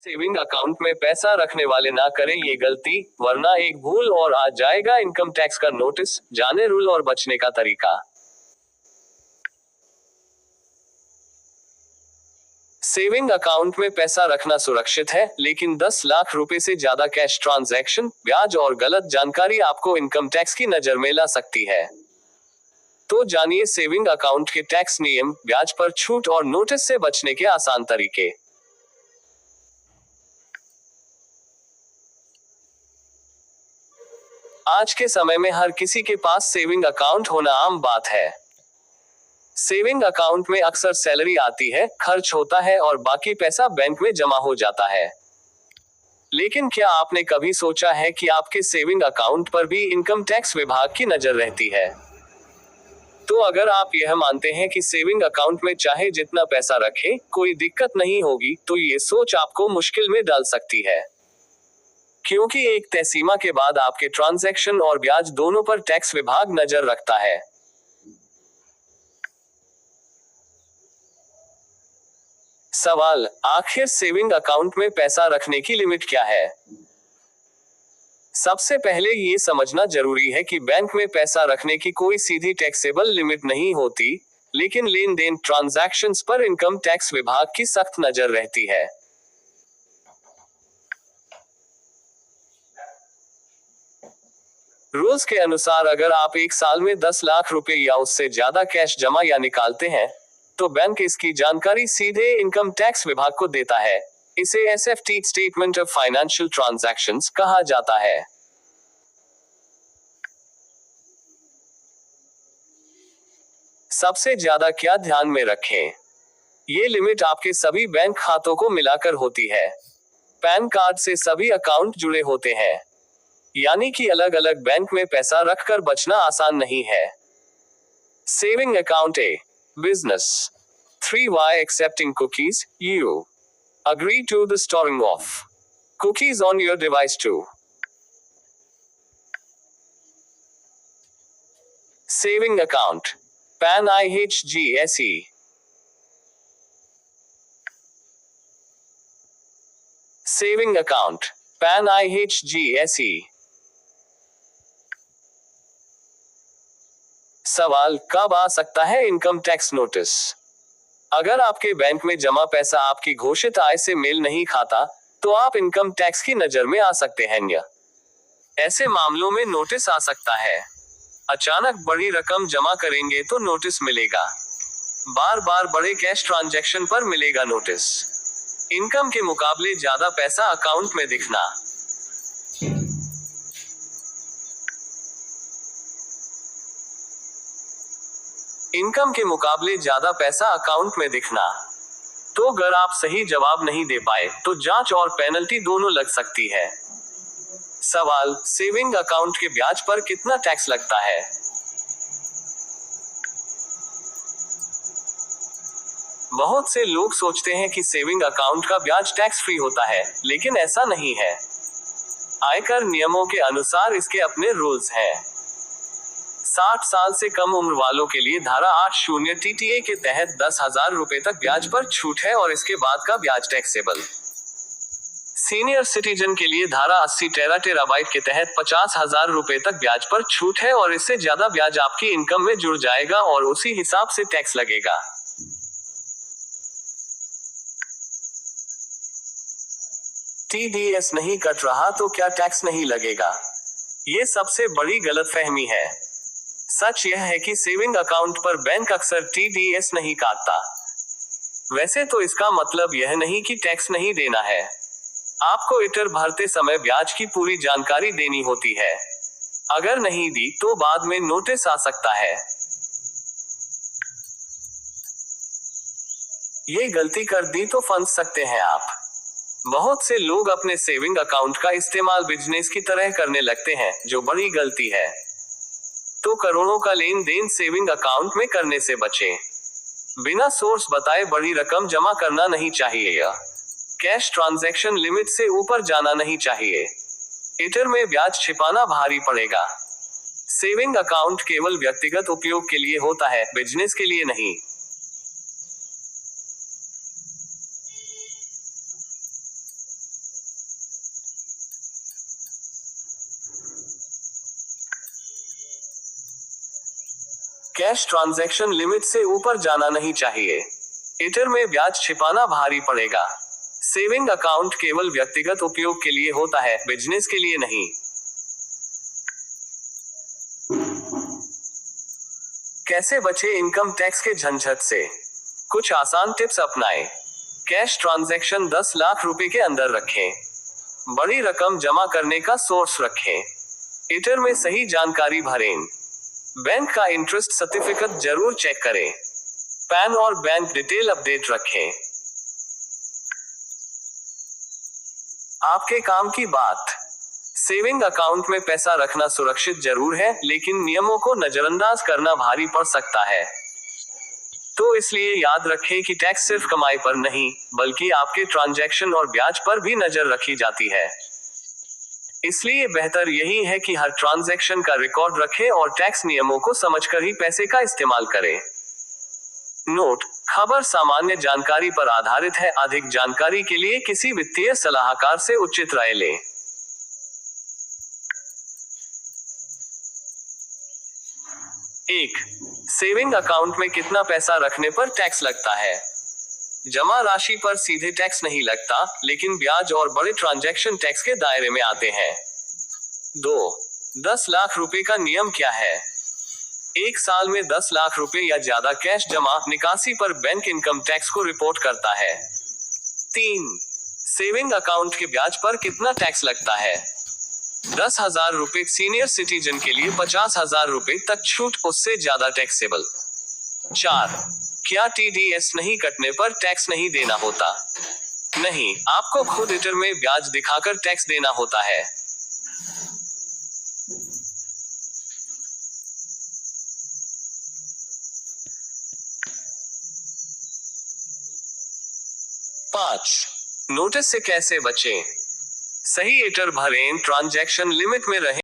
Saving account में पैसा रखने वाले ना करें ये गलती, वरना एक भूल और आ जाएगा इनकम टैक्स का नोटिस। जाने रूल और बचने का तरीका। सेविंग अकाउंट में पैसा रखना सुरक्षित है, लेकिन 10 लाख रुपए से ज्यादा कैश ट्रांजैक्शन, ब्याज और गलत जानकारी आपको इनकम टैक्स की नजर में ला सकती है। तो जानिए सेविंग अकाउंट के टैक्स नियम, ब्याज पर छूट और नोटिस से बचने के आसान तरीके। आज के समय में हर किसी के पास सेविंग अकाउंट होना आम बात है। सेविंग अकाउंट में अक्सर सैलरी आती है, खर्च होता है और बाकी पैसा बैंक में जमा हो जाता है। लेकिन क्या आपने कभी सोचा है कि आपके सेविंग अकाउंट पर भी इनकम टैक्स विभाग की नजर रहती है? तो अगर आप यह मानते हैं कि सेविंग अकाउंट में चाहे जितना पैसा रखें, कोई दिक्कत नहीं होगी, तो ये सोच आपको मुश्किल में डाल सकती है। क्योंकि एक तय सीमा के बाद आपके ट्रांजैक्शन और ब्याज दोनों पर टैक्स विभाग नजर रखता है। सवाल, आखिर सेविंग अकाउंट में पैसा रखने की लिमिट क्या है? सबसे पहले ये समझना जरूरी है कि बैंक में पैसा रखने की कोई सीधी टैक्सेबल लिमिट नहीं होती, लेकिन लेन देन ट्रांजैक्शंस पर इनकम टैक्स विभाग की सख्त नजर रहती है। रूल्स के अनुसार अगर आप एक साल में 10 लाख रुपए या उससे ज्यादा कैश जमा या निकालते हैं, तो बैंक इसकी जानकारी सीधे इनकम टैक्स विभाग को देता है। इसे SFT, statement of financial transactions, कहा जाता है। सबसे ज्यादा क्या ध्यान में रखें? ये लिमिट आपके सभी बैंक खातों को मिलाकर होती है। पैन कार्ड से सभी अकाउंट जुड़े होते हैं, यानी कि अलग अलग बैंक में पैसा रखकर बचना आसान नहीं है। Saving account A, business. 3Y accepting cookies, you agree to the storing of cookies on your device too. Saving account, PAN IHGSE. Saving account, PAN IHGSE. सवाल, कब आ सकता है इनकम टैक्स नोटिस? अगर आपके बैंक में जमा पैसा आपकी घोषित आय से मेल नहीं खाता, तो आप इनकम टैक्स की नजर में आ सकते हैं। ऐसे मामलों में नोटिस आ सकता है। अचानक बड़ी रकम जमा करेंगे तो नोटिस मिलेगा। बार बार बड़े कैश ट्रांजैक्शन पर मिलेगा नोटिस। इनकम के मुकाबले ज्यादा पैसा अकाउंट में दिखना। इनकम के मुकाबले ज्यादा पैसा अकाउंट में दिखना। तो अगर आप सही जवाब नहीं दे पाए, तो जांच और पेनल्टी दोनों लग सकती है। सवाल, सेविंग अकाउंट के ब्याज पर कितना टैक्स लगता है? बहुत से लोग सोचते हैं कि सेविंग अकाउंट का ब्याज टैक्स फ्री होता है, लेकिन ऐसा नहीं है। आयकर नियमों के अनुसार इसके अपने रूल्स हैं। 60 साल से कम उम्र वालों के लिए धारा 80 TTA के तहत 10,000 रुपए तक ब्याज पर छूट है और इसके बाद का ब्याज टैक्सेबल। सीनियर सिटीजन के लिए धारा 80 टेराबाइट के तहत 50,000 रुपए तक ब्याज पर छूट है और इससे ज्यादा ब्याज आपकी इनकम में जुड़ जाएगा और उसी हिसाब से टैक्स लगेगा। TDS नहीं कट रहा तो क्या टैक्स नहीं लगेगा? ये सबसे बड़ी गलतफहमी है। सच यह है कि सेविंग अकाउंट पर बैंक अक्सर TDS नहीं काटता। वैसे तो इसका मतलब यह नहीं कि टैक्स नहीं देना है। आपको रिटर्न भरते समय ब्याज की पूरी जानकारी देनी होती है। अगर नहीं दी तो बाद में नोटिस आ सकता है। ये गलती कर दी तो फंस सकते हैं आप। बहुत से लोग अपने सेविंग अकाउंट का इस्तेमाल बिजनेस की तरह करने लगते हैं, जो बड़ी गलती है। तो करोड़ों का लेन देन सेविंग अकाउंट में करने से बचें। बिना सोर्स बताए बड़ी रकम जमा करना नहीं चाहिए। कैश ट्रांजैक्शन लिमिट से ऊपर जाना नहीं चाहिए। इटर में ब्याज छिपाना भारी पड़ेगा। सेविंग अकाउंट केवल व्यक्तिगत उपयोग के लिए होता है, बिजनेस के लिए नहीं। कैश ट्रांजैक्शन लिमिट से ऊपर जाना नहीं चाहिए। इटर में ब्याज छिपाना भारी पड़ेगा। सेविंग अकाउंट केवल व्यक्तिगत उपयोग के लिए होता है, बिजनेस के लिए नहीं। कैसे बचे इनकम टैक्स के झंझट से? कुछ आसान टिप्स अपनाएं। कैश ट्रांजैक्शन 10 लाख रुपए के अंदर रखें। बड़ी रकम जमा करने का सोर्स रखें। इटर में सही जानकारी भरें। बैंक का इंटरेस्ट सर्टिफिकेट जरूर चेक करें। पैन और बैंक डिटेल अपडेट रखें। आपके काम की बात। सेविंग अकाउंट में पैसा रखना सुरक्षित जरूर है, लेकिन नियमों को नजरअंदाज करना भारी पड़ सकता है। तो इसलिए याद रखें कि टैक्स सिर्फ कमाई पर नहीं, बल्कि आपके ट्रांजैक्शन और ब्याज पर भी नजर रखी जाती है। इसलिए बेहतर यही है कि हर ट्रांजैक्शन का रिकॉर्ड रखें और टैक्स नियमों को समझकर ही पैसे का इस्तेमाल करें। नोट: खबर सामान्य जानकारी पर आधारित है। अधिक जानकारी के लिए किसी वित्तीय सलाहकार से उचित राय लें। 1. सेविंग अकाउंट में कितना पैसा रखने पर टैक्स लगता है? जमा राशि पर सीधे टैक्स नहीं लगता, लेकिन ब्याज और बड़े ट्रांजैक्शन टैक्स के दायरे में आते हैं। 2. 10 लाख रुपए का नियम क्या है? एक साल में 10 लाख रुपए या ज्यादा कैश जमा निकासी पर बैंक इनकम टैक्स को रिपोर्ट करता है। 3. सेविंग अकाउंट के ब्याज पर कितना टैक्स लगता है? 10,000 रुपए सीनियर सिटीजन के लिए 50,000 रुपए तक छूट, उससे ज्यादा टैक्सेबल। 4. क्या TDS नहीं कटने पर टैक्स नहीं देना होता? नहीं, आपको खुद रिटर्न में ब्याज दिखाकर टैक्स देना होता है। पाँच, नोटिस से कैसे बचें? सही इटर भरें, ट्रांजैक्शन लिमिट में रहें।